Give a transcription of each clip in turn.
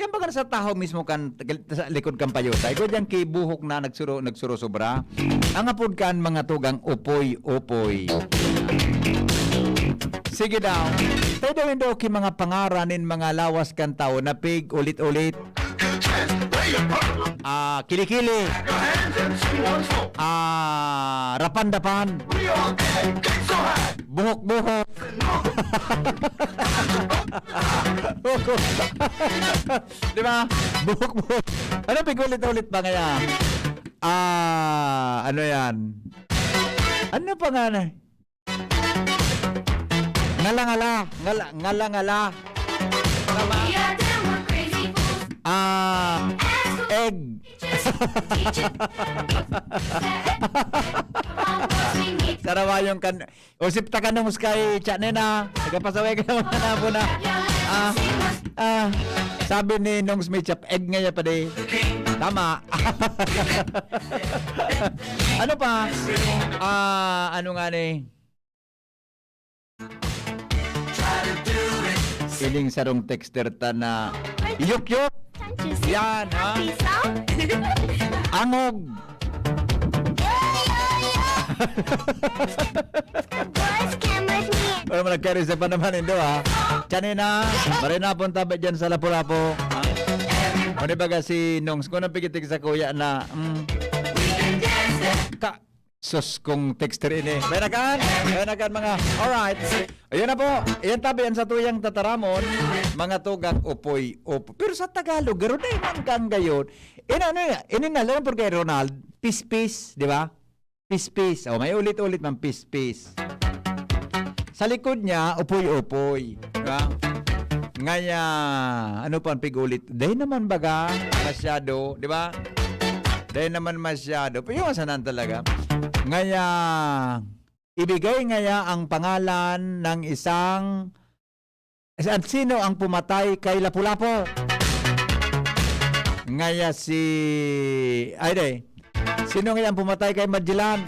Yan ba ka sa taho mismo kan sa likod kan payotay? Ko diyan kay buhok na nagsuro sobra. Ang apod kan mga tugang upoy. Sige daw. Tayo daw hindi okay mga pangaranin mga lawas kan tao na pig ulit-ulit. Kilikili. Rapan-dapan. Buhok-buhok. Di ba? Buhok-buhok. Ano pigulit-ulit ba kaya? Ano yan? Ano pa nga na? Ngala-ngala. Egg. Sarawa yung kan... Usip ta ka nung kay Chanena. Nagapasaway ka naman na po na. Sabi ni nung Smith, egg nga niya pa di. Tama. Ano pa? Ano nga ni? Iling sarong texter ta na yuk-yuk. Yan, ha? Angog. Boys, come with me. Pero nag-carry sa panaman indo, ha? Chanina, marina punta ba dyan sa Lapu-Lapu? O di baga si Nongs, kung napigitig sa kuya na, sus kong texter ini. May nakan mga, alright. Ayun na po, iyan tabi yan sa tuyang tataramon, mga tugang upoy. Pero sa Tagalog, garo na yung kang gayon. Ininalan po kay Ronald, pis-pis, di ba? Pis-pis. May ulit-ulit man pis-pis. Sa likod niya, upoy-upoy. Di ba? Ngaya, ano pa ang pigulit? Dahil naman baga, masyado, di ba? Dahil naman masyado. Pero yung asanan talaga. Ngaya, ibigay ngaya ang pangalan ng isang... At sino ang pumatay kay Lapu-Lapu? Ngaya si... Sino ngaya ang pumatay kay Magellan?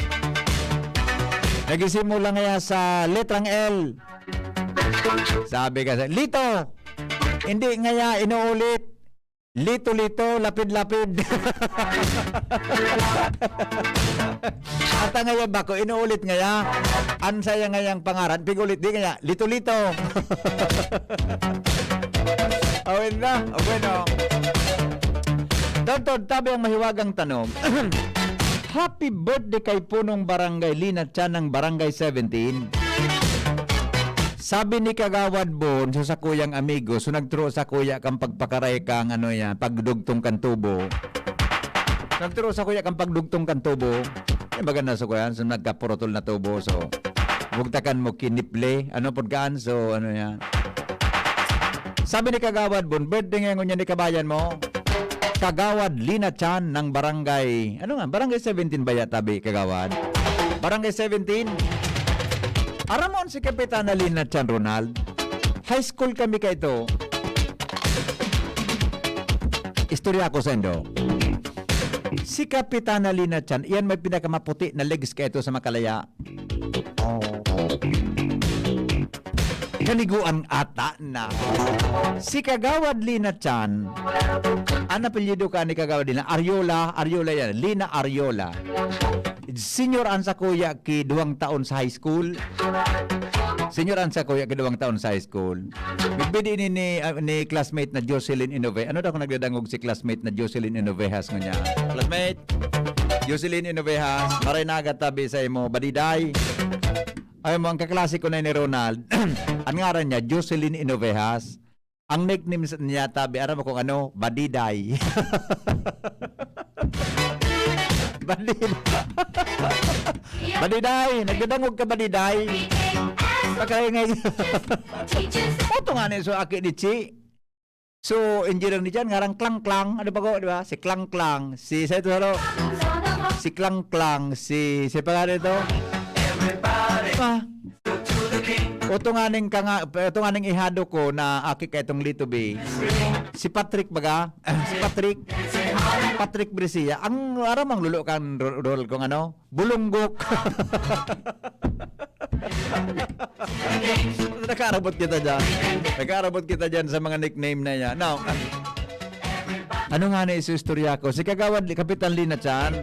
Nagisimula ngaya sa letrang L. Sabi kasi, Lito! Hindi ngaya inuulit. Lito-lito, lapid-lapid. At ngayon ba ko, inuulit ngaya, ansaya ngayang pangaran, pigulit di ngaya, lito-lito. Awin na, bueno. Dagtod, tabi ang mahiwagang tanong. Happy birthday kay punong barangay Lina Chan ng barangay 17. Sabi ni Kagawad Bon sa kuyang amigo, so nagturo sa kuya kang pagpakaray kang pagdugtong kan tubo. Nagturo sa kuya kang pagdugtong kan tubo. Yung baga na sa kuya, so nagkapurotol na tubo. So, bugtakan mo kiniple, pagkaan, so yan. Sabi ni Kagawad Bon, birthday ngayon niya ni kabayan mo. Kagawad Lina Chan ng barangay, barangay 17 ba yatabi, Kagawad? Barangay 17. Aramon si Kapitana Lina Chan, Ronald. High school kami ka ito. Istorya ko sa indo. Si Kapitana Lina Chan, iyan may pinakamaputi na legs ka ito sa Makalaya. Kaliguan ata na. Si Kagawad Lina Chan, ang apelyido ka ni Kagawad Lina, Ariola yan, Lina Ariola. Senior an sa kuya ki 2 taon sa high school. Senior an sa kuya ki 2 taon sa high school. Bigbidi ni classmate na Jocelyn Inove. Ano daw kung nagdadangog si classmate na Jocelyn Inovejas nga niya? Classmate, Jocelyn Inovejas, maray nagatabi sa imo, badiday. Ay mo, ang kaklase ko na ni Ronald. Ang ngaran niya, Jocelyn Inovejas. Ang nickname niya tabi, aram mo kung badiday. Badiday, nagdadangog ka badiday. Pagkaya ngayon. Oto nga ni so aki ni Chi. So engineer ni Jan ngarang klang-klang, ano ba ko, di ba? Si klang-klang, si sa ito si klang-klang, si pangalan ito. Oto nga ning ihado ko na aki ka itong Lito B. Si Patrick baga, si Patrick Brescia, ang aramang lulo kan role kong bulunggok. Nakaarabot kita dyan sa mga nickname na yan. Now, Ano nga na istorya ko? Si Kagawad Kapitan Lina Chan.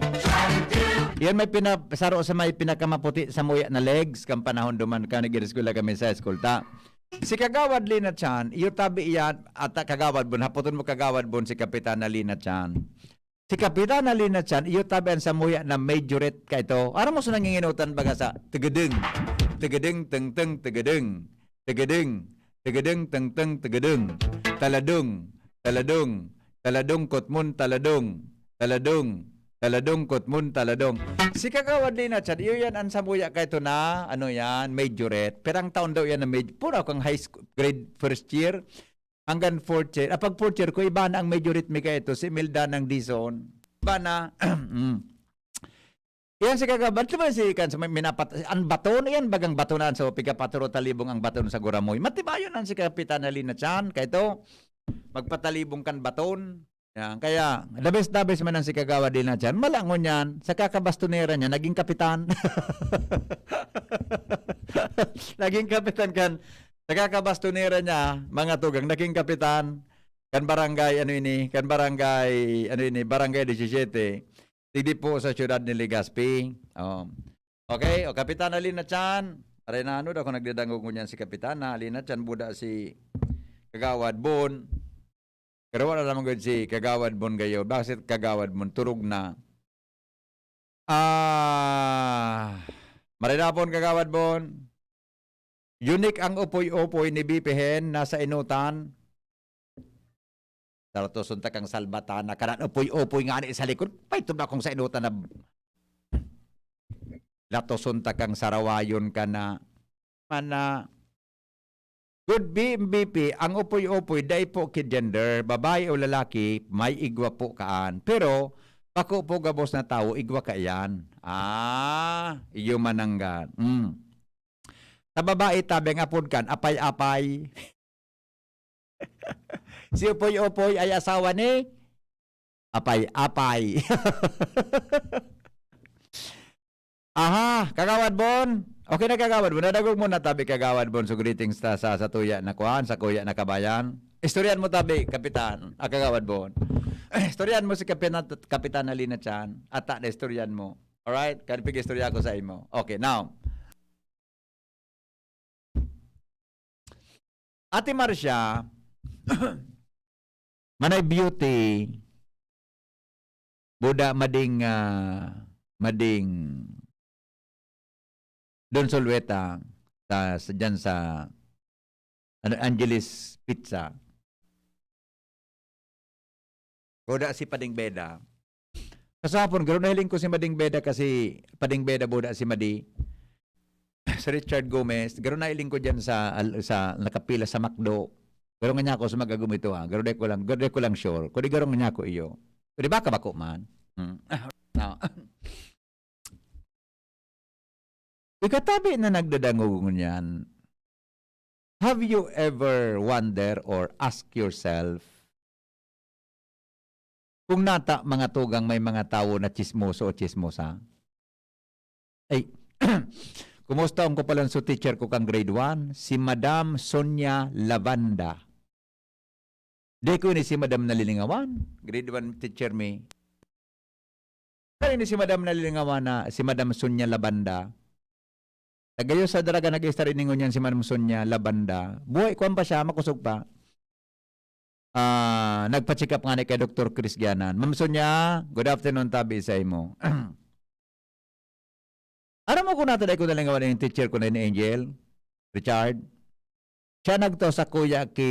Yan may pinasaro sa may pinakamaputi sa muya na legs. Kang panahon duman ka, nag-ireskwela kami sa eskulta. Si Kagawad Lina Chan, iyo tabi iyan at Kagawad Bon. Haputon mo Kagawad Bon si Kapitan Lina Chan. Si Kapitan Lina Chan, iyo tabi sa muya na majorette ka ito. Aram mo sa nanginginutan baga sa tigadeng. Tigadeng, teng, teng, tigadeng. Tigadeng, tigadeng, teng, teng, tigadeng. Taladong, taladong. Taladong kotmun taladong. Taladong. Taladong kotmun taladong. Si Kagawad Lina Chan, iyo yan ang samuya ka ito na, ano yan, majorette. Perang taon daw yan na pura kang high school, grade first year, hanggang fourth year. Pag fourth year ko, iba na ang majorette mi ka ito, si Milda ng Dizon. Iba na, yan si Kagawad, diba si kan ang baton, yan bagang batonan so pigapaturo talibong ang baton sa Guramoy. Matibayon ang si Kapitan Lina Chan, kaya ito, magpatalibong kan baton. Yan. Kaya, the best man ang si Kagawad Lina Chan. Malangon yan. Sa kakabastonera niya, naging kapitan. Naging kapitan kan. Sa kakabastonera niya, mga tugang, naging kapitan. Kan barangay, barangay 17. Hindi po sa syudad ni Legazpi. Okay, o Kapitan Lina Chan. Aray na ano, ako nagdadangog mo niyan si Kapitan Lina Chan. Buda si Kagawad Bon. Pero wala naman gud si Kagawad Bon gayo. Bakit Kagawad Bon turog na? Marinapon Kagawad Bon. Unique ang upoy-upoy ni Bipihen nasa inutan. Daroto suntak ang salbatan na kanan upoy-upoy nga ni sa likod. Paito na kung sa inutan na lato suntak ang sarawayon ka na mana. Good BMBP, ang upoy-upoy, dahil po gender, babae o lalaki, may igwa po kaan. Pero, pako po gabos na tao, igwa ka yan. Iyo mananggan. Sa babae, tabing apod kan, apay-apay. Si upoy-upoy ay asawa ni apay-apay. Aha, Kagawad Bon. Okay na Kagawad Bon. Nadagog mo na tabi Kagawad Bon. So greetings sa tuya na kuhan, sa kuya na kabayan. Istoryan mo tabi, Kapitan. Kagawad Bon. Istoryan mo si Kapitan Lina Chan. Ata na istoryan mo. Alright? Kanipig istorya ko sa imo. Okay, now. Ate Marcia, manay beauty, buda mading Don Solweta dyan sa Angeles Pizza. Buda si Pading Beda. Kasapon, gano'n nahiling ko si Mading Beda kasi Pading Beda buda si Madi. Sa Richard Gomez, gano'n nahiling ko dyan sa nakapila sa McDo. Gano'n nga niya ako sa magagumito ha. Gano'n ko lang sure. Kung di gano'n nga niya ako iyo. Kung di ba kabako man? Now, ikatabi na nagdadangog niyan, have you ever wonder or ask yourself kung nata mga tugang may mga tao na chismoso o chismosa? Ay, kumusta ang kapalanso teacher ko kang grade 1? Si Madam Sonia Lavanda. Di ko ni si Madam Nalilingawan. Grade 1 teacher me. Kaya ni si Madam Nalilingawan na si Madam Sonia Lavanda. Tagayo sa daraga nag-start ningon niyan si Madam Sonia Lavanda. Buhay ko pa siya, makusog pa. Nagpa-check up nga ni kay Dr. Chris Gianan. Ma'am Sonia, good afternoon tabi sa imo. Ano mo kung natin ay ko nalang gawa yung teacher ko na ni Angel? Richard? Siya nagto sa kuya ki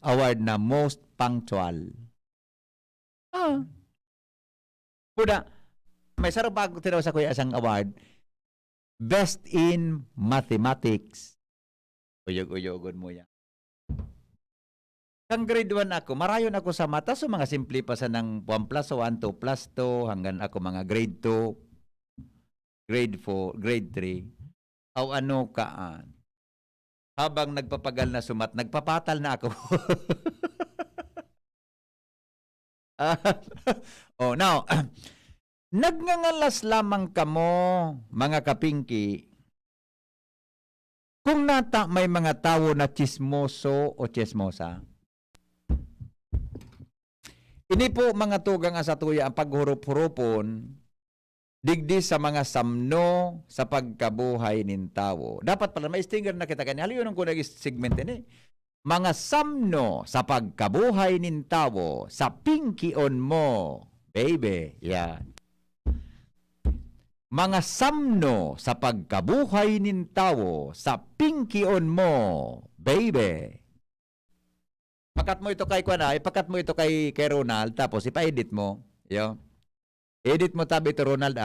award na most punctual. Puda, may sarap pa ako tinaw sa kuya isang award. Best in mathematics. Uyog-uyogon mo yan. Kang grade 1 ako, marayon ako sa mata. So mga simple pa sa ng 1 plus 1, 2 plus 2, hanggang ako mga grade 2, grade 4, grade 3. Aw ano kaan. Habang nagpapagal na sumat, nagpapatal na ako. Now, nagngangalas lamang kamo, mga kapingki, kung nata may mga tao na chismoso o chismosa. Ini po mga tugang sa tuya ang paghurup-hurupon digdi sa mga samno sa pagkabuhay nin tao. Dapat pala may stinger na kita kanya. Haliyon ko nag-segment ini. Mga samno sa pagkabuhay nin tao sa pinkion mo, baby. Yan. Mga samno sa pagkabuhay nin tao sa pinkion mo, baby. Pakat mo ito kay Kwanay, pakat mo ito kay Ronald, tapos ipa-edit mo. Yo. Edit mo tabi ito, Ronald,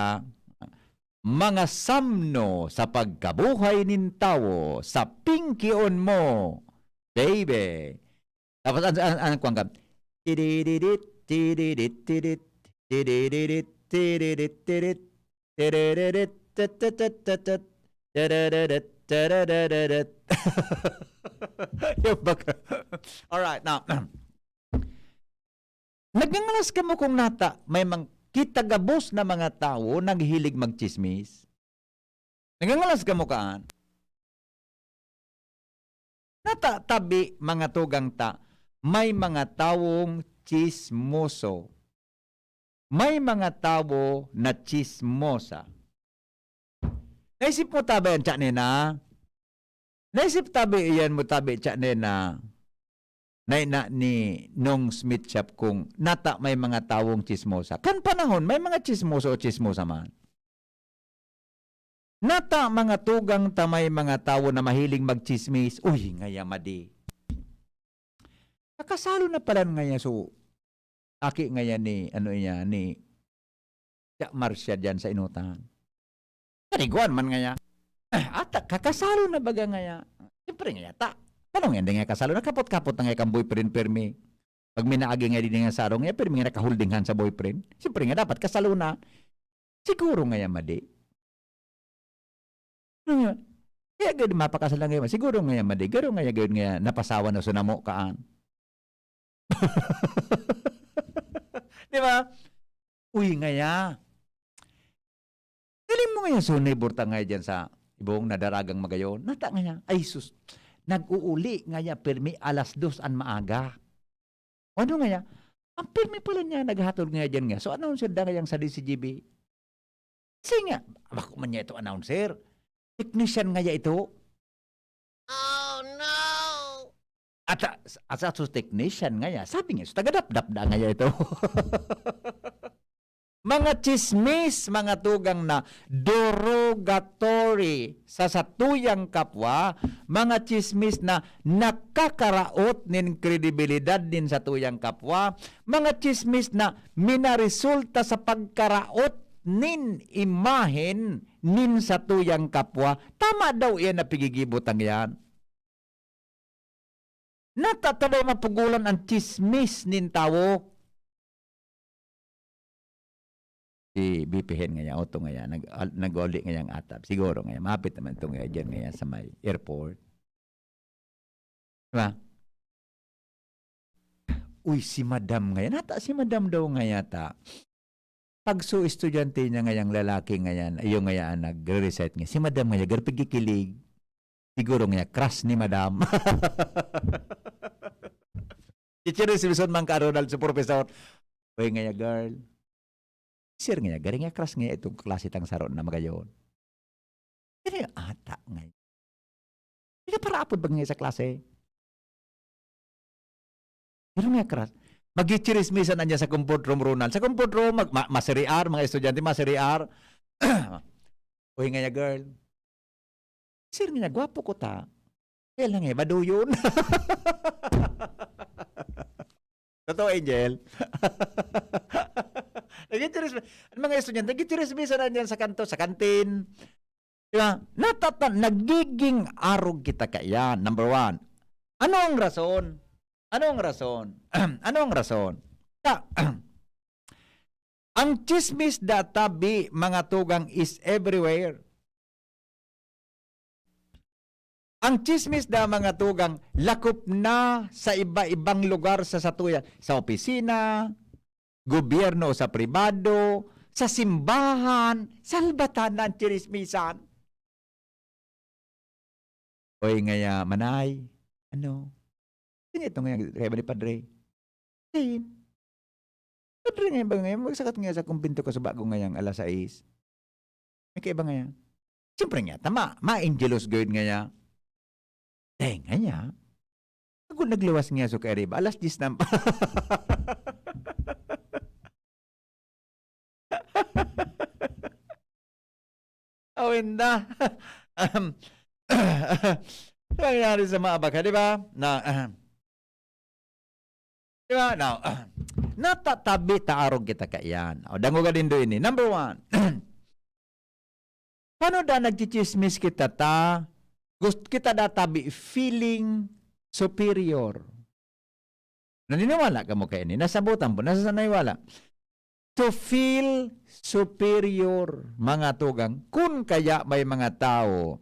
Mga samno sa pagkabuhay nin tao sa pinkion mo, baby. Tapos, anong kwang ka? Tidididit, tididit, tididit, tididit, tididit, tididit, tididit, tididit, tididit, tididit. Alright, now. Nagngangalas ka mo kung nata, may kitagabos na mga tao naghilig magchismis. Nagngangalas ka mo kaan. Nata, tabi, mga tugang ta, may mga tawong chismoso. May mga tao na chismosa. Naisip mo tabi yan, tiyan nina? Naisip tabi iyan mo tabi tiyan nina? Na ni Nong Smith Shop kung nata may mga tawong chismosa. Kan panahon, may mga chismoso o chismosa man. Nata mga tugang tamay mga tao na mahiling magchismis. Uy, ngaya madi. Nakasalo na pala ngaya so aki ngaya ni Jack Marcia dyan sa inutan. Kaniguan man ngaya. Ata, kakasalo na baga ngaya. Siyempre ngaya, ta. Anong yan nga kasalo? Nakapot-kapot na nga kang boyfriend permi. Pag minaagi nga din nga sarong nga, permi nga nakaholdinghan sa boyfriend. Siyempre nga dapat kasalo na. Siguro nga yan madi. Kaya gano'n mapakasal lang ngayon. Siguro nga yan madi. Gano'n nga yan nga napasawa na sunamo kaan. Di ba? Uy nga ya. Galing mo nga yan sunay burta nga dyan sa ibong nadaragang magayon. Nata nga yan. Ay sus. Nag-uuli nga niya, permi alas 2 an maaga. Ano nga niya? Ang permi pala niya, naghatol nga dyan nga. So, announcer da nga sa DCGB. Kasi nga, bako man niya ito announcer. Technician nga niya ito. Oh, no! At sa technician nga niya, sabi nga, so, tagadap-dap da nga niya ito. Mga chismis, mga tugang na derogatory sa satuyang kapwa, mga chismis na nakakaraot nin kredibilidad din sa tuyang kapwa, mga chismis na minaresulta sa pagkaraot nin imahen nin sa tuyang kapwa, tama daw yan na pigigibutang yan. Natataday mapugulan ang chismis nin tawo. Si BP-hen nga yan, auto nga yan, nag-uli nga yung atap. Siguro nga yan, mapit naman ito nga dyan nga yan sa may airport. Diba? Uy, si madam nga yan. Hata si madam daw nga yata. Pag so estudyante niya nga yung lalaki nga yan, yung nga yan, nag-recite nga. Si madam nga yan, garpigikilig. Siguro nga yan, crush ni madam. Chichiri si Bison man ka, Ronald, sa professor. Uy nga yan, girl. Sir nga, garing nga crush nga itong klase tang saron na magayon. Pero yung ata nga. Hindi ka para apod ba nga sa klase? Pero nga crush. Mag-chirismisan na niya sa comfort room, Ronald. Sa comfort room, masiriar, mga estudyante, masiriar. Uy nga niya, girl. Sir nga, gwapo ko ta. Kaya lang eh, maduyon. Totoo, Angel. Mga estudyante, nag-chirismisan na niyan sa kanto, sa kantin. Diba? Nagiging arog kita kaya. Number 1. Ano ang rason? Ano ang rason? Ano ang rason? Ang chismis databi, mga tugang, is everywhere. Ang chismis da mga tugang, lakop na sa iba-ibang lugar sa satuyan. Sa opisina, gobyerno sa pribado, sa simbahan, salbatan ng chismisan. Oy ngaya, manay, ano? Sino ito nga, kaya ba ni Padre? Sin. Padre ngayon ba ngayon? Magsakat nga sa kumpinto ko sa bago ngayang alas 6. May kaiba ngayon. Siyempre nga, tama. Ma-angelos good nga niya. Dahil nga niya. Ako nagluwas nga so kay Riba. Alas 10 na. Awin na. Nangyari sa mga baka, di ba? Di ba? Now, natatabi taarog kita kaiyan. O, dango ka din doon ini. Number 1. Paano da nagchichismis kita ta? Gusto kita da tabi feeling superior. Naniniwala ka mo kay ini. Nasabutan po. Nasasanay-wala. To feel superior, mga tugang. Kung kaya may mga tao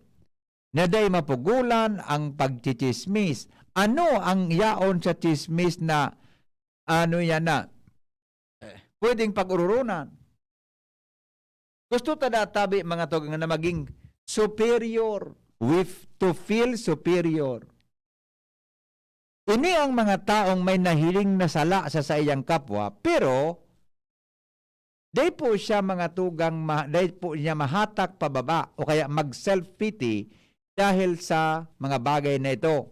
na day mapugulan ang pagchichismis. Ano ang yaon sa chismis na ano yan na pwedeng pag-ururunan? Gusto tabi mga tugang na maging superior, with to feel superior. Ini ang mga taong may nahiling na sala sa iyang kapwa, pero day po siya mga tugang, day po niya mahatak pababa o kaya mag-self-pity dahil sa mga bagay na ito.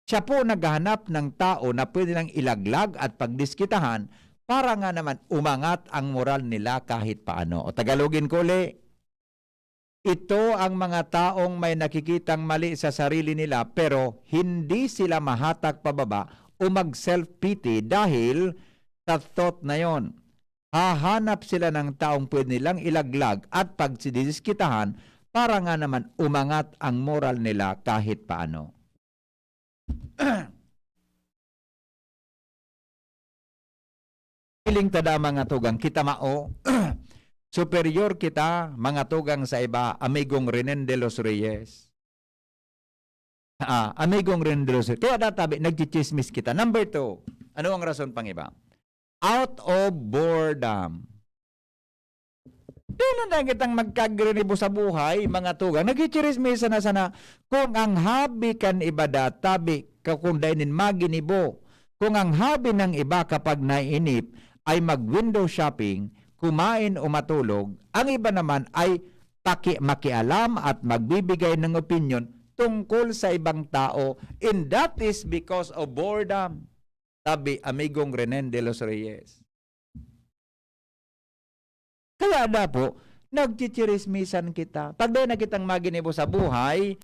Siya po naghahanap ng tao na pwede nang ilaglag at pagdiskitahan para nga naman umangat ang moral nila kahit paano. O Tagalogin ko ulit, ito ang mga taong may nakikitang mali sa sarili nila pero hindi sila mahatak pababa o mag-self-pity dahil sa thought na yon. Hahanap sila ng taong pwede nilang ilaglag at pagsidiskitahan para nga naman umangat ang moral nila kahit paano. Piling tada mga tugang, kita mao, superior kita mga tugang sa iba, amigong Renen de los Reyes. Amigong Renen de los Reyes. Kaya databi, nagchichismis kita. Number 2, ano ang rason pang iba? Out of boredom. Doon na kitang magkagrinibo sa buhay, mga tugang. Nagchichirismisa na sana kung ang habi kan iba databi, kakundainin maginibo. Kung ang habi ng iba kapag nainip ay mag-window shopping, kumain o matulog, ang iba naman ay makialam at magbibigay ng opinion tungkol sa ibang tao, and that is because of boredom. Tabi, amigong Renen de los Reyes. Kaya na po, nagchichirismisan kita. Pag na kitang maginibo sa buhay,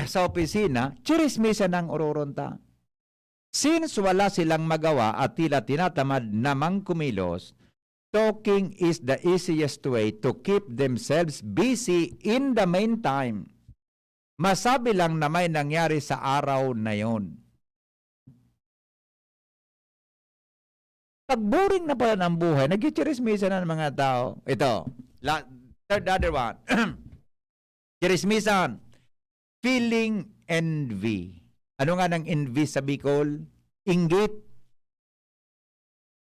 sa opisina, chirismisan ng ururonta. Since wala silang magawa at tila tinatamad namang kumilos, talking is the easiest way to keep themselves busy in the meantime. Masabi lang na may nangyari sa araw na yon. Pag boring na pala ng buhay, nagchichirismisan na ng mga tao. Ito, third other one. Chirismisan. Feeling envy. Ano nga ng envy sa Bicol? Inggit.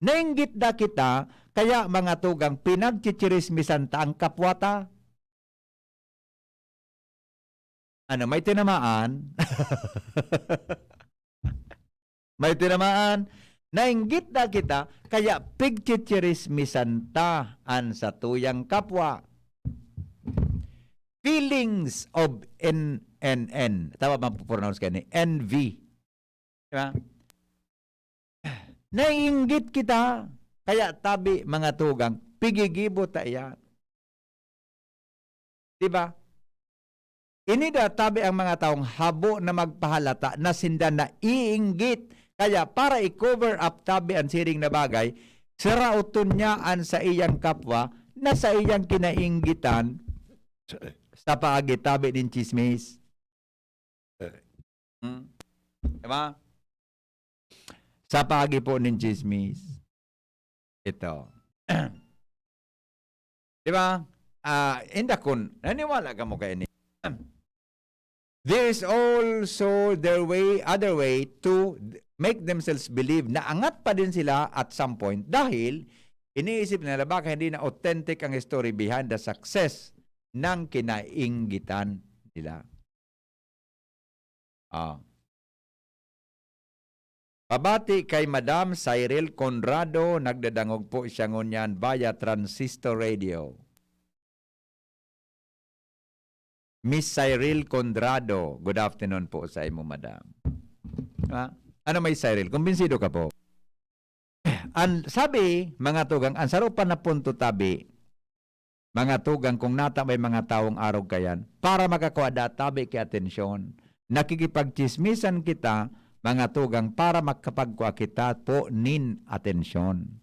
Nainggit na kita, kaya mga tugang pinagchichirismisan ta ang kapwata. Ano, may tinamaan? May tinamaan? Nainggit na kita, kaya pigchichirismisan ta an sa tuyang kapwa. Feelings of tama ba pronounce ka ni? Envy. Diba? Nainggit kita, kaya tabi mga tugang, pigigibo ta iyan. Diba? Inida tabi ang mga taong habo na magpahalata na sinda na iinggit. Kaya para i-cover up tabi ang siring na bagay, sirauton niya an sa iyang kapwa na sa iyang kinainggitan sa paagitabi ng chismis. Diba? Sa paagi po ng chismis. Ito. Diba? Inda kun, naniwala ka mo kayo ni. There is also other way to make themselves believe na angat pa din sila at some point dahil iniisip nila baka hindi na authentic ang story behind the success ng kinainggitan nila. Pabati kay Madam Cyril Conrado, nagdadangog po siya ngunyan via Transistor Radio. Miss Cyril Conrado, good afternoon po sa imo, Madam. Ano may Cyril? Kumbinsido ka po? Sabi, mga tugang, ang sarupan na punto tabi, mga tugang, kung nata may mga taong arog kayan, para makakuha tabi kay atensyon, nakikipagchismisan kita, mga tugang, para makapagkuha kita po nin atensyon.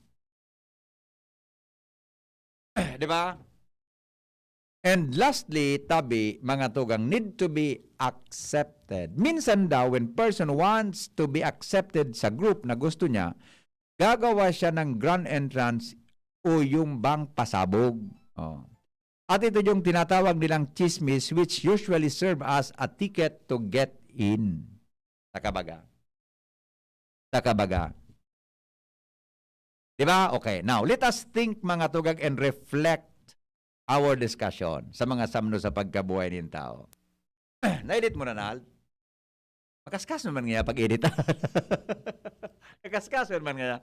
Di ba? And lastly, tabi, mga tugang, need to be accepted. Minsan daw, when person wants to be accepted sa group na gusto niya, gagawa siya ng grand entrance o yung bang pasabog. Oh. At ito yung tinatawag nilang chismis, which usually serve as a ticket to get in. Takabaga. Diba? Okay. Now, let us think, mga tugag, and reflect our discussion sa mga samno sa pagkabuhay ng tao. Na-edit mo na, Nal? Makaskas naman nga pag-edit. Makaskas naman nga.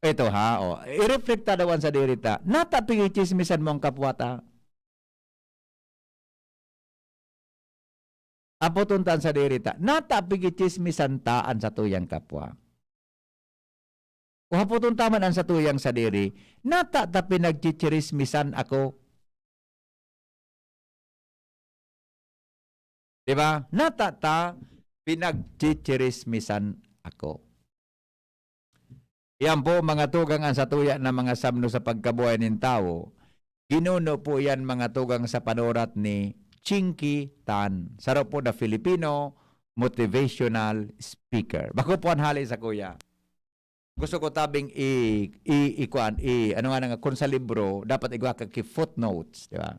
Ito ha, i-reflect dawan sa dirita. Nataping chismisan mo ang kapwata. Apotuntan sa dirita. Nataping chismisan taan sa tuyang kapwa. O hapotuntaman ang sa tuyang sa diri, natatapi nagchichirismisan ako. Diba? Natata pinagchichirismisan ako. Yan po mga tugang ang sa tuya na mga samno sa pagkabuhay ng tao. Ginuno po yan mga tugang sa panurat ni Chinky Tan. Sarap po na Filipino motivational speaker. Bako po ang hali sa kuya. Gusto ko tabing ano nga nga, kung sa libro, dapat igwa ka footnotes, di ba?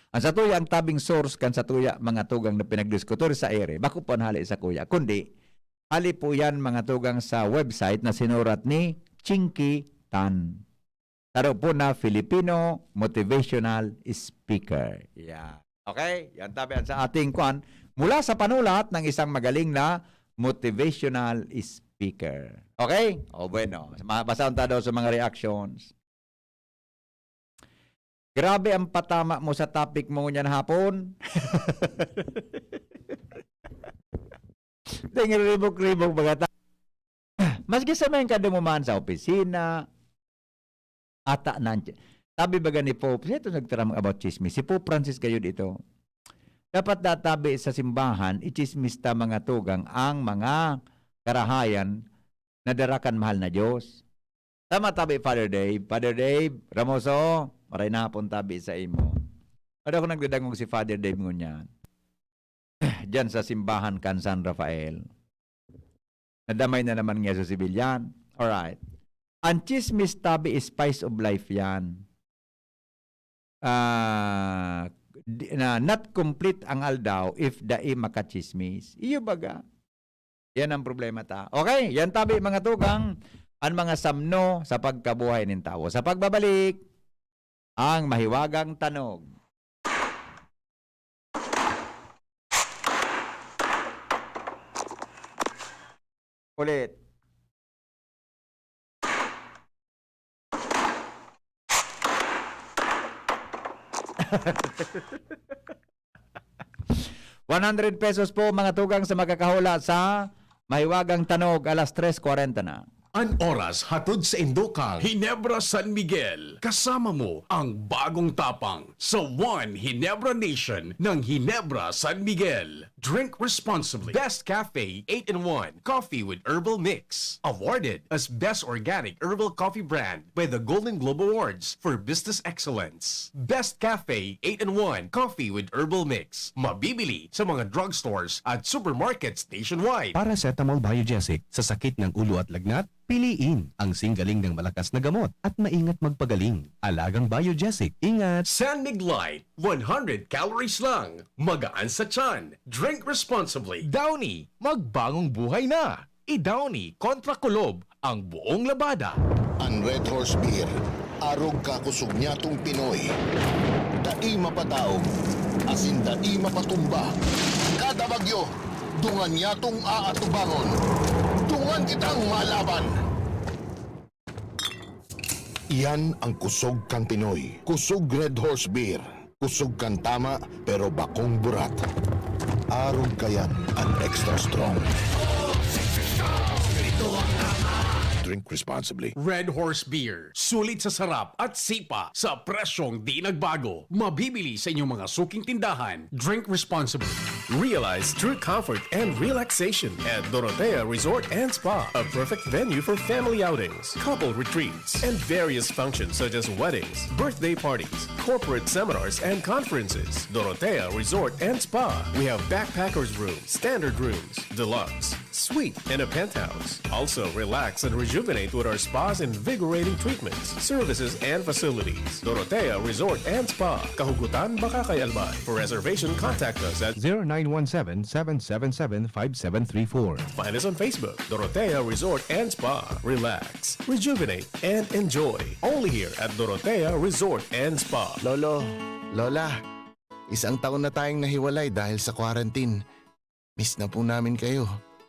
Ang sa tuya, ang tabing source kan sa tuya, mga tugang na pinagdiskutor sa ere, bako po ang hali sa kuya. Kundi, hali po yan mga tugang sa website na sinurat ni Chinky Tan. Taro po na Filipino motivational speaker. Yeah. Okay? Yan tabi sa ating kwan. Mula sa panulat ng isang magaling na motivational speaker. Okay? O bueno. Basahan tayo sa mga reactions. Grabe ang patama mo sa topic mo niyan hapon. Tingin ribok-ribok bagata. Maski sa mga kadumuman sa opisina, ata nandiyan. Tabi baga ni Pope, ito nagtaramang about chismis. Si Pope Francis kayo dito. Dapat databi sa simbahan, ichismis ta mga tugang ang mga karahayan na darakan mahal na Diyos. Tama tabi, Father Dave. Father Dave, Ramoso, maray na hapon tabi sa imo. Ano ako nagdadangog si Father Dave ngunyan? Diyan sa simbahan kan San Rafael. Nadamay na naman nga sa sibilyan. Alright. Ang chismis tabi is spice of life yan. Na not complete ang aldaw if dai makachismis. Iyo baga. Yan ang problema ta. Okay, yan tabi mga tugang ang mga samno sa pagkabuhay ng tao. Sa pagbabalik, ang mahiwagang tanog. Ulit. ₱100 po mga tugang sa makakahula sa mahiwagang tanog, alas 3:40 na. An oras hatod sa Indokang Hinebra San Miguel. Kasama mo ang bagong tapang sa One Hinebra Nation ng Hinebra San Miguel. Drink responsibly. Best Cafe 8-in-1 Coffee with Herbal Mix. Awarded as Best Organic Herbal Coffee Brand by the Golden Globe Awards for Business Excellence. Best Cafe 8-in-1 Coffee with Herbal Mix. Mabibili sa mga drugstores at supermarkets nationwide. Paracetamol Biogesic sa sakit ng ulo at lagnat, piliin ang singgaling ng malakas na gamot at maingat magpagaling. Alagang Biogesic. Ingat! San Mig Light, 100 calories lang. Magaan sa tiyan. Drink responsibly. Downy, magbagong buhay na! I-Downy kontra kulob ang buong labada. Ang Red Horse Beer, arog kakusog niya tong Pinoy. Dai mapataog, asin dai mapatumba. Kada bagyo, dungan niya tong aatubangon. Subukan kitang malaban! Iyan ang kusog kang Pinoy. Kusog Red Horse Beer. Kusog kang tama pero bakong burat. Arog kayan ang extra strong. Drink responsibly. Red Horse Beer. Sulit sa sarap at sipa sa presyong di nagbago. Mabibili sa inyong mga suking tindahan. Drink responsibly. Realize true comfort and relaxation at Dorotea Resort and Spa, a perfect venue for family outings, couple retreats, and various functions such as weddings, birthday parties, corporate seminars, and conferences. Dorotea Resort and Spa. We have backpackers rooms, standard rooms, deluxe, suite, and a penthouse. Also, relax and rejuvenate with our spas and invigorating treatments, services, and facilities. Dorotea Resort and Spa, Kahugutan, Bakakay, Albay. For reservation, contact us at 0917-777-5734. Find us on Facebook, Dorotea Resort and Spa. Relax, rejuvenate, and enjoy. Only here at Dorotea Resort and Spa. Lolo, Lola, isang taon na tayong nahiwalay dahil sa quarantine. Miss na po namin kayo.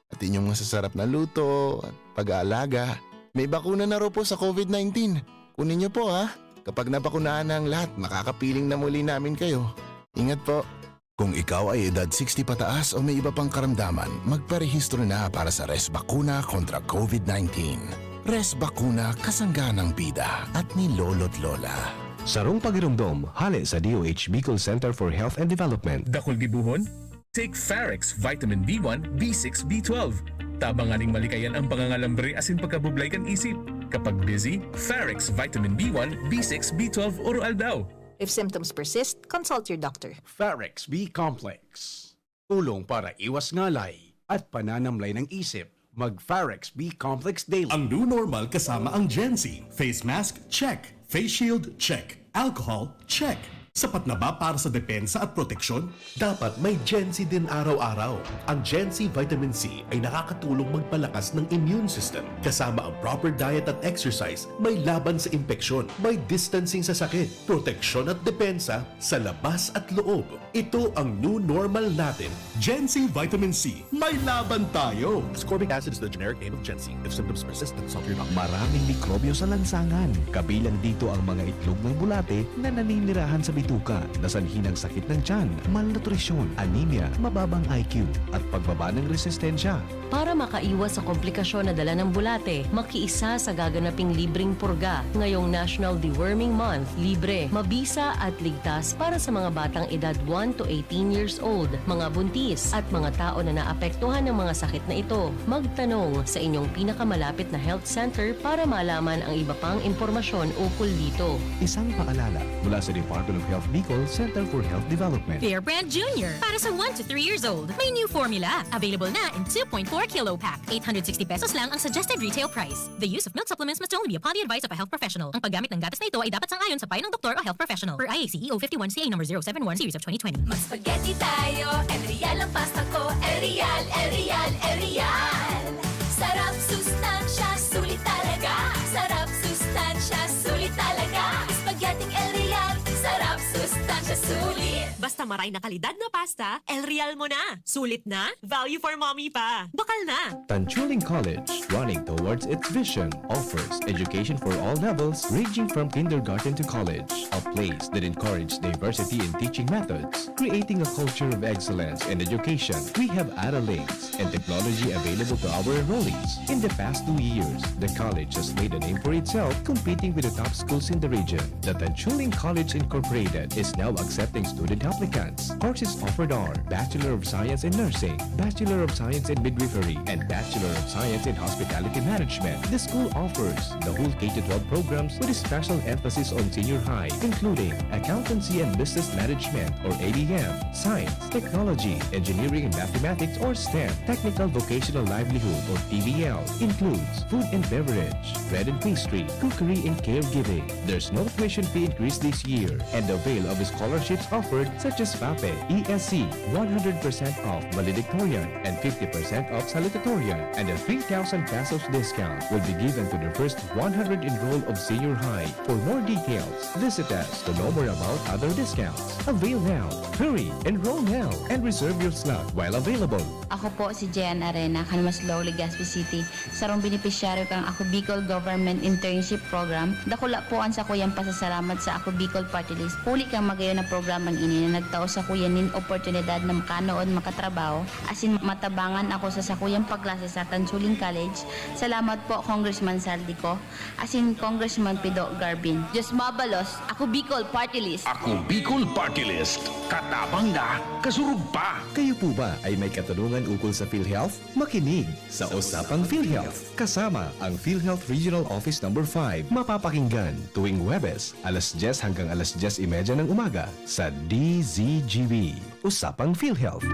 At inyong masasarap na luto at pag-aalaga. May bakuna na raw po sa COVID-19. Kunin niyo po ha. Kapag nabakunahan na ang lahat, makakapiling na muli namin kayo. Ingat po. Kung ikaw ay edad 60 pataas o may iba pang karamdaman, magparehistro na para sa Res Bakuna kontra COVID-19. Res Bakuna, kasangganang bida at ni Lolo't Lola. Sarong pagirumdom, hali sa DOH Bicol Center for Health and Development. Dakol gibuhon? Take Farex Vitamin B1, B6, B12. Tabanganing malikayan ang pangangalambre asin pagkabublay kan isip. Kapag busy, Farex Vitamin B1, B6, B12 oral daw. If symptoms persist, consult your doctor. Farex B Complex. Tulong para iwas ngalay at pananamlay ng isip. Mag-Farex B Complex Daily. Ang new normal kasama ang Gen-Z. Face mask, check. Face shield, check. Alcohol, check. Sapat na ba para sa depensa at proteksyon? Dapat may Gen-Z din araw-araw. Ang Gen-Z Vitamin C ay nakakatulong magpalakas ng immune system. Kasama ang proper diet at exercise, may laban sa impeksyon, may distancing sa sakit, proteksyon at depensa sa labas at loob. Ito ang new normal natin. Gen-Z Vitamin C. May laban tayo! Ascorbic acid is the generic name of Gen-Z. If symptoms persist, consult your doctor. Maraming mikrobyo sa lansangan. Kabilang dito ang mga itlog ng bulate na naninirahan sa bituka, nasanhi ng sakit ng tiyan, malnutrisyon, anemia, mababang IQ, at pagbaba ng resistensya. Para makaiwas sa komplikasyon na dala ng bulate, makiisa sa gaganaping libreng purga. Ngayong National Deworming Month, libre, mabisa at ligtas para sa mga batang edad 1 to 18 years old, mga buntis, at mga tao na naapektuhan ng mga sakit na ito. Magtanong sa inyong pinakamalapit na health center para malaman ang iba pang impormasyon ukol dito. Isang paalala mula sa Department of Health Bicol Center for Health Development. Bear Brand Junior. Para sa 1 to 3 years old, may new formula. Available na in 2.4 kilo pack. 860 pesos lang ang suggested retail price. The use of milk supplements must only be upon the advice of a health professional. Ang paggamit ng gatas na ito ay dapat sang-ayon sa payo ng doktor o health professional. Per IACEO 51 CA number 071 series of 2020. Mas spaghetti tayo, Erial ang pasta ko, Erial, Erial, Erial. Sarap, sustansya, sulit talaga. Sarap, sustansya, sulit talaga. Spaghetti Erial, sarap, sustansya, sulit. Basta maray na kalidad na pasta, Erial mo na. Sulit na, value for mommy pa. Bakal na. Tanchuling College, running towards its vision, offers education for all levels ranging from kindergarten to college. A place that encourages diversity in teaching methods, creating a culture of excellence in education. We have analytics and technology available to our enrollees. In the past 2 years, the college has made a name for itself, competing with the top schools in the region. The Tanchuling College Incorporated is now accepting student applicants. Courses offered are Bachelor of Science in Nursing, Bachelor of Science in Midwifery, and Bachelor of Science in Hospitality Management. The school offers the whole K-12 programs with a special emphasis on senior high, including Accountancy and Business Management or ABM, Science, Technology, Engineering and Mathematics or STEM, Technical Vocational Livelihood or TVL, includes food and beverage, bread and pastry, cookery and caregiving. There's no tuition fee increase this year, and avail of scholarships offered such as FAPE, ESC, 100% off valedictorian and 50% off salutatorian, and a 3,000 pesos discount will be given to the first 100 enrolled of senior high. For more details, visit us to know more about other discounts. Avail now. Hurry, enroll now and reserve your slot while available. Ako po si Jen Arena, Kanmaslaw, Legazpi City. Sarong benepisyaryo kang Ako Bicol Government Internship Program. Dakula po ang sa kuyang pasasalamat sa Ako Bicol Party List. Huli kang magayon na programang ini na nagtao sa kuyanin oportunidad na makanood makatrabaho. Asin matabangan ako sa sakuyang pagklase sa Tansuling College. Salamat po Congressman Saldico. Asin Congressman Pido Garbin. Diyos mabalos, Ako Bicol Party List. Ako Bicol Party List. Katabang na, kasurug pa. Kayo po ba ay may katanungan ukol sa PhilHealth? Makinig sa Usapang PhilHealth. Kasama ang PhilHealth Regional Office No. 5. Mapapakinggan tuwing Huwebes, alas 10 hanggang alas 10:30 ng umaga sa DZGB. Usapang PhilHealth.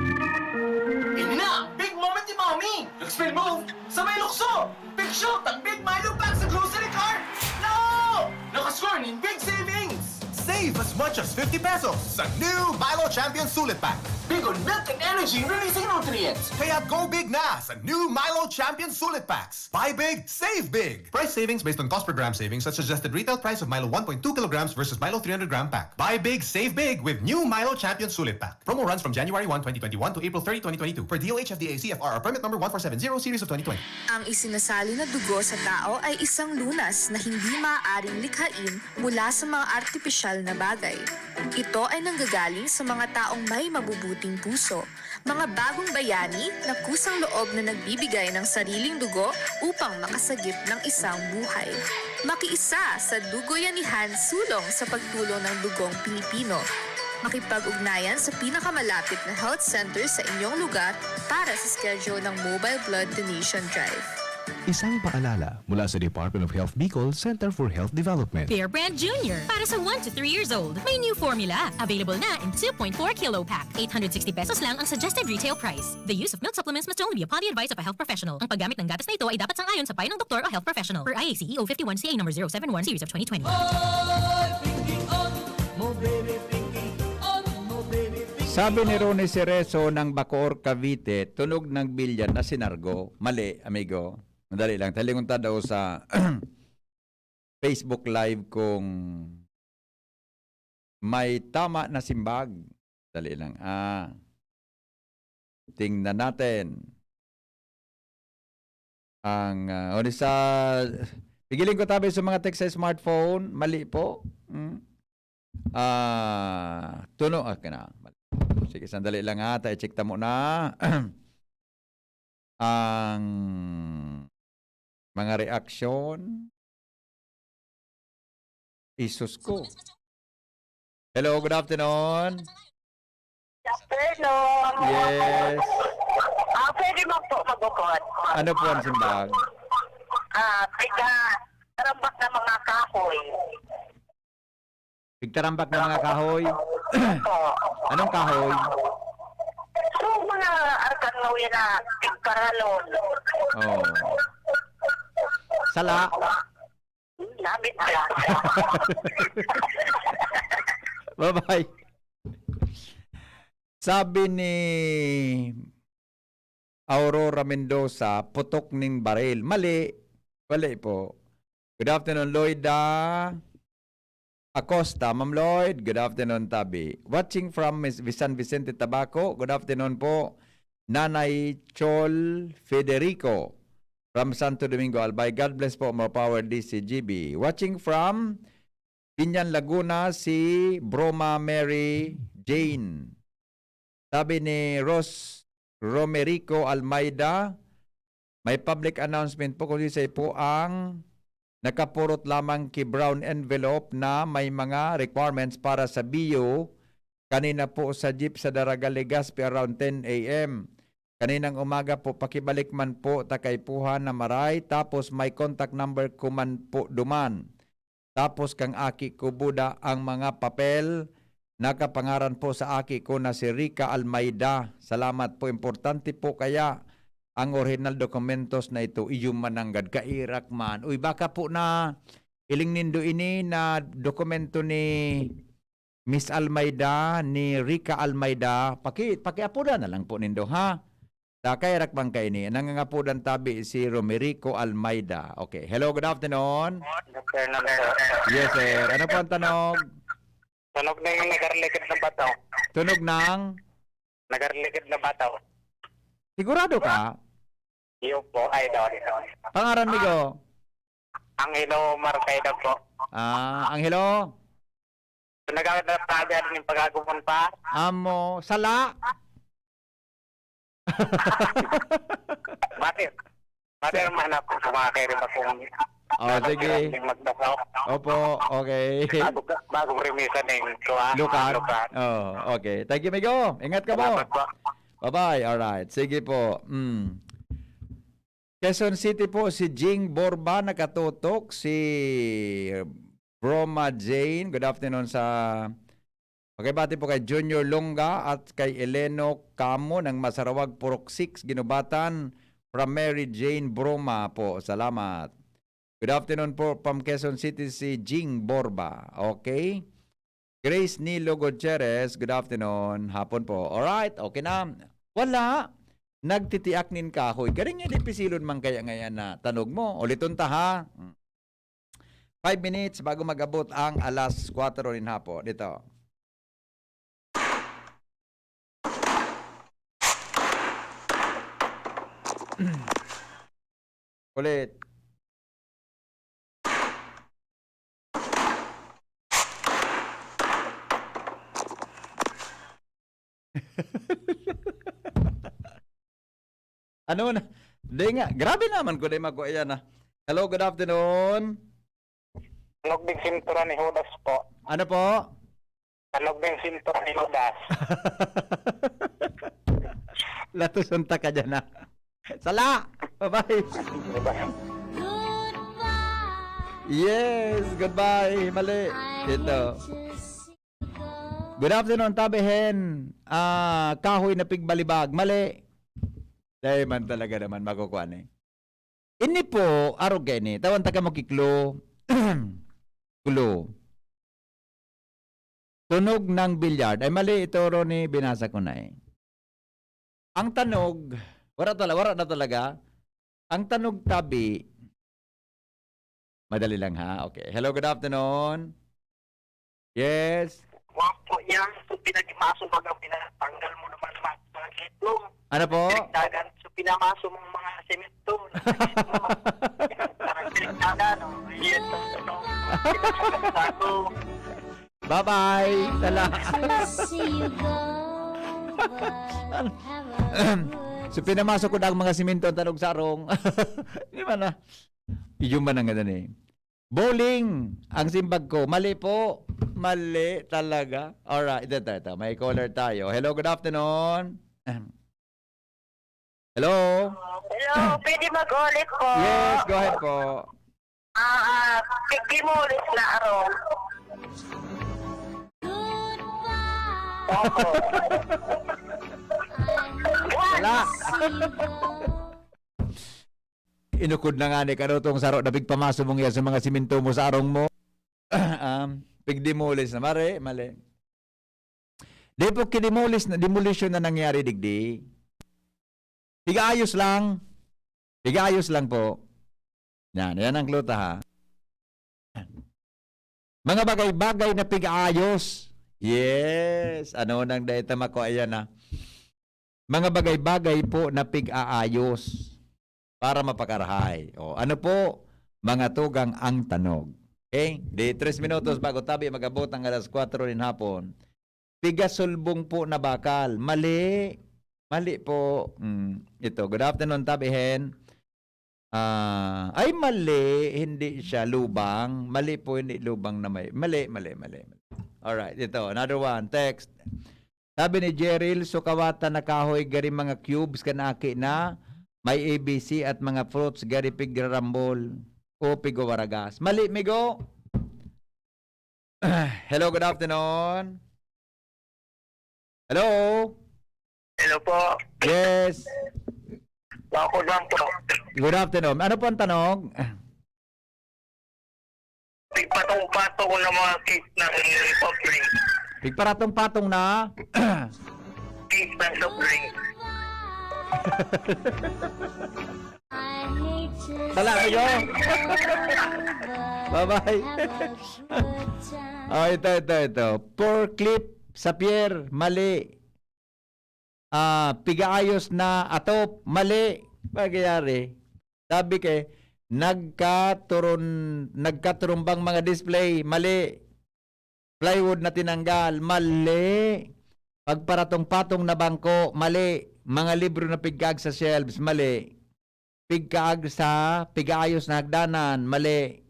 Ini na! Big moment ni Mommy! Nag-spin move! Sa may lukso! Big shot ang Big Milo pack sa grocery cart! No! Nakascore ng big savings! Save as much as 50 pesos sa new Milo Champion Sulit Pack. Big on milk and energy releasing nutrients. Kaya go big na sa new Milo Champion Sulit Packs. Buy big, save big. Price savings based on cost per gram savings at suggested retail price of Milo 1.2 kilograms versus Milo 300 gram pack. Buy big, save big with new Milo Champion Sulit Pack. Promo runs from January 1, 2021 to April 30, 2022 per DOH FDA CFR permit number 1470 series of 2020. Ang isinasali na dugo sa tao ay isang lunas na hindi maaaring likhain mula sa mga artipisyal na bagay. Ito ay nanggagaling sa mga taong may mabubuting puso, mga bagong bayani na kusang loob na nagbibigay ng sariling dugo upang makasagip ng isang buhay. Makiisa sa Dugoyanihan sulong sa pagtulong ng dugong Pilipino. Makipag-ugnayan sa pinakamalapit na health center sa inyong lugar para sa schedule ng Mobile Blood Donation Drive. Isang paalala mula sa Department of Health Bicol Center for Health Development. Bear Brand Junior. Para sa 1 to 3 years old. May new formula. Available na in 2.4 kilo pack. 860 pesos lang ang suggested retail price. The use of milk supplements must only be upon the advice of a health professional. Ang paggamit ng gatas na ito ay dapat sang-ayon sa payo ng doktor o health professional. Per IACEO 51 CA number 071 series of 2020. Sabi ni Ronnie Cerezo ng Bacoor, Cavite, tunog ng bilyan na sinargo. Mali, amigo. Madali lang. Talingunta daw sa Facebook Live kung may tama na simbag. Dali lang. Tingnan natin. Ang sa pigiling ko tabi sa mga text sa smartphone. Mali po. Tunog. Na. Sige, sandali lang ha. Check mo na. Ang mga reaksyon. Isus ko. Hello, good afternoon. Good afternoon. Yes. Pwede mo po magbukod. Ano po ang simbag? Tarambak na mga kahoy. Pigtarambak ng mga kahoy? Anong kahoy? So, mga arkan ngawin na pigkaralon. Oh. Sala. Labit na. Bye-bye. Sabi ni Aurora Mendoza, putok ning baril. Mali. Mali po. Good afternoon, Lloyda Acosta. Ma'am Lloyd, good afternoon, Tabi. Watching from San Vicente, Tabaco. Good afternoon po. Nanay Chol Federico from Santo Domingo, Albay. God bless po, more power DCGB. Watching from Binyan, Laguna, si Broma Mary Jane. Sabi ni Ros Romerico Almeida, may public announcement po kung isa po ang nakapurot lamang kay brown envelope na may mga requirements para sa BU kanina po sa jeep sa Daraga, Legazpi around 10 a.m. Kaninang umaga po, pakibalik man po takay puha na maray, tapos may contact number ko man po duman. Tapos kang aki ko buda ang mga papel, nakapangaran po sa aki ko na si Rica Almeida. Salamat po, importante po kaya ang original dokumentos na ito, iyong mananggad, kairak man. Uy, baka po na iling nindo ini na dokumento ni Miss Almeida, ni Rica Almeida, pakiapuda na lang po nindo, ha? Kairak bang kayo ni? Nangangapudan tabi si Romerico Almeida. Okay. Hello, good afternoon. Yes, sir. Ano po ang tanong? Tunog na yung nagarlikid na bataw. Tunog ng... Nagarlikid na bataw. Sigurado ka? Iyo po, idol. Pangaran migo? Angelo Marcaida po. Angelo? Nagagadapagan yung pagagumon pa. Amo, sala? Matir manap ko kumakairin akong Sige. magdasaw. Opo, okay. Bagong remisa ng Lukan? Okay. Thank you, migo. Ingat ka po. Bye-bye. Alright. Sige po. Quezon City po, si Jing Borba nakatutok. Si Broma Jane. Good afternoon sa... Pakibati po kay Junior Longa at kay Eleno Camo ng Masarawag Purok 6, Ginubatan, from Mary Jane Broma po. Salamat. Good afternoon po from Quezon City, si Jing Borba. Okay. Grace Nilo Gutierrez, good afternoon. Hapon po. Alright, okay na. Wala. Nagtitiak nin kahoy. Garing yan ipisilon man kaya ngayon na tanog mo. Uliton ta ha. 5 minutes bago mag-abot ang alas 4 rin hapon. Dito. Ulit. Ano na? Di nga. Grabe naman ko na mag-uaya na. Hello, good afternoon. Talog din sintura ni Judas po. Ano po? Talog din sintura ni Judas. Latusunta ka dyan na. Sala! Bye-bye! Yes! Goodbye! Mali! Ito. Good afternoon, tabihin. Kahoy na pigbalibag. Mali! Dahil man talaga naman makukuha ni. Ini po, arogeni. Tawan taga mo kiklo. Kulo. Tunog ng bilyard. Ay mali ito ni binasa ko na eh. Ang tanog, wala na talaga. Ang tanog tabi, madali lang ha. Okay. Hello, good afternoon. Yes. Wapo yan. So, pinagmaso baga pinatanggal mo naman mga itlog. Ano po? Pinagdagan. So, pinamaso mong mga semento. Parang pinagdagan. Yes. Bye-bye. So, pinamasok ko na ang mga simento ang tanog sarong. Di ba na? Iyon ba na nga eh. Bowling ang simbag ko. Mali po. Mali talaga. Alright. Ito. May caller tayo. Hello, good afternoon. Hello? Hello, pwede mag-ulit po. Yes, go ahead po. Piggy mo ulit na araw. Wala. Inukod na nga ni kanutong saro na pigpamaso mong yan sa mga simento mo sa arong mo. Pigdemolis na. Mali. Di po demolition na nangyari digdi. Pigaayos lang po. Yan ang kluta ha. Mga bagay-bagay na pigaayos. Yes. Ano nang data mako ayan na. Mga bagay-bagay po na pig-aayos para mapakarahay. O, ano po? Mga tugang ang tanog. Okay? Di 3 minutos bago tabi magabot ang alas 4 rin hapon. Pigasulbong po na bakal. Mali po. Ito, good afternoon tabihin. Ay mali, hindi siya lubang. Mali po, hindi lubang na may. Mali. Alright, ito, another one. Text. Sabi ni Jeril, sukawatan na kahoy gari mga cubes kanaki na may ABC at mga fruits gari pigrarambol o pigwaragas. Mali, migo. Hello, good afternoon. Hello? Hello po. Yes. Ako lang po. Good afternoon. Ano po ang tanong? Pigpatong-patong ko ng mga cake ng soft drink. Pigparatong-patong na? Cake ng soft drink. Tala kayo. Bye-bye. Oh, ito. Poor clip sa Pierre, mali. Pigaayos na atop, mali. Magyari. Sabi kay, nagkaturumbang mga display, mali. Plywood na tinanggal, mali. Pagparatong-patong na bangko, mali. Mga libro na pigkag sa shelves, mali. Pigaayos na hagdanan, mali.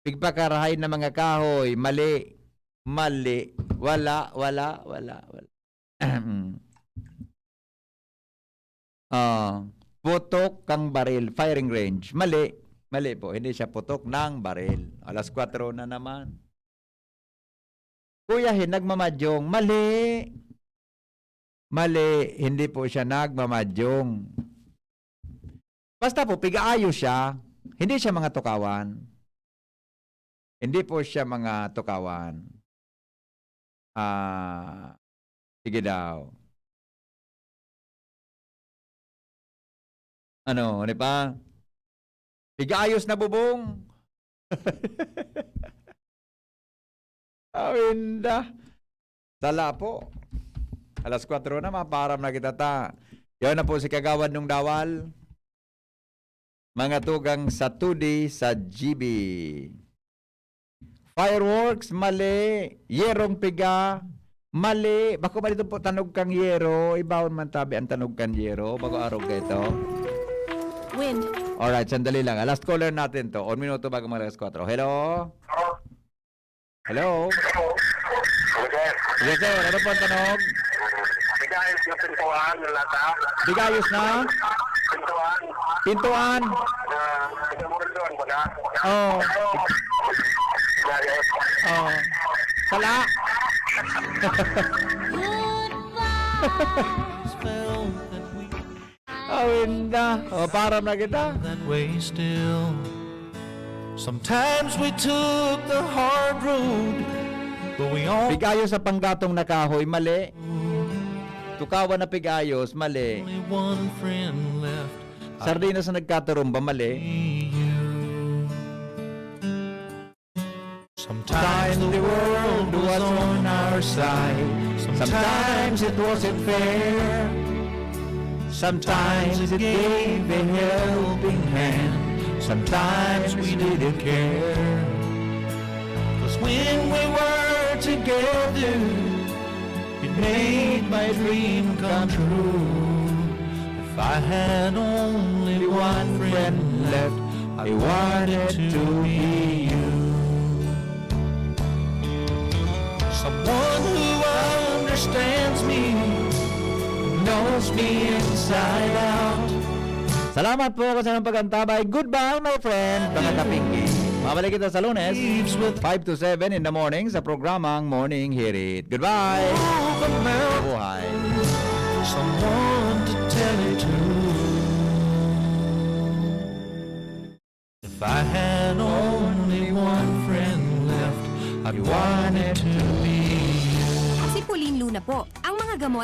Pigpakarahay na mga kahoy, mali. Mali. Wala. Putok kang baril, firing range. Mali. Mali po, hindi siya putok ng baril. Alas 4 na naman. Kuyahin, nagmamadyong. Mali. Mali, hindi po siya nagmamadyong. Basta po, pigaayos siya. Hindi siya mga tukawan. Hindi po siya mga tukawan. Sige daw. Ano pa? Pigaayos na bubong. Awinda. Sala po. Alas 4 na, maparam na kita ta. Yan na po si Kagawad nung Dawal. Mga tugang sa 2D sa GB. Fireworks, mali. Yerong piga, mali. Bako ba dito po tanog kang yero? Ibawon man tabi ang tanog kang yero. Bago araw ka ito. Wind. Alright, sandali lang. Last caller natin to. 1 minuto bago mag-alas 4. Hello? Hello? Yes, sir. Ano po ang tanog? Bigayos na pintuan ng lata. Bigayos na? Pintuan? Pinamurdoan ko na. Oh. Oh. Sala? Awinda. Oh, param na kita. That way still. Sometimes we took the hard road, but we all Pigayos sa panggatong na kahoy, mali. Tukawan na pigayos, mali. only one friend left. Sardinas na nagkaturumba, mali. Sometimes the world was on our side. Sometimes it wasn't fair. Sometimes it gave a helping hand. Sometimes we didn't care. 'Cause when we were together, it made my dream come true. If I had only one friend left, I wanted to be you. Someone who understands me, knows me inside out. Salamat po sa inyong pagantabay. Goodbye, my friend. Mga kapingki. Mabalik kita sa Lunes, 5 to 7 in the morning sa programang Morning Hirit. Goodbye. Buhay. Someone to tell it to. If I had only one friend left, I'd want it to be you. Si Pauline Luna po. Ang mga gamot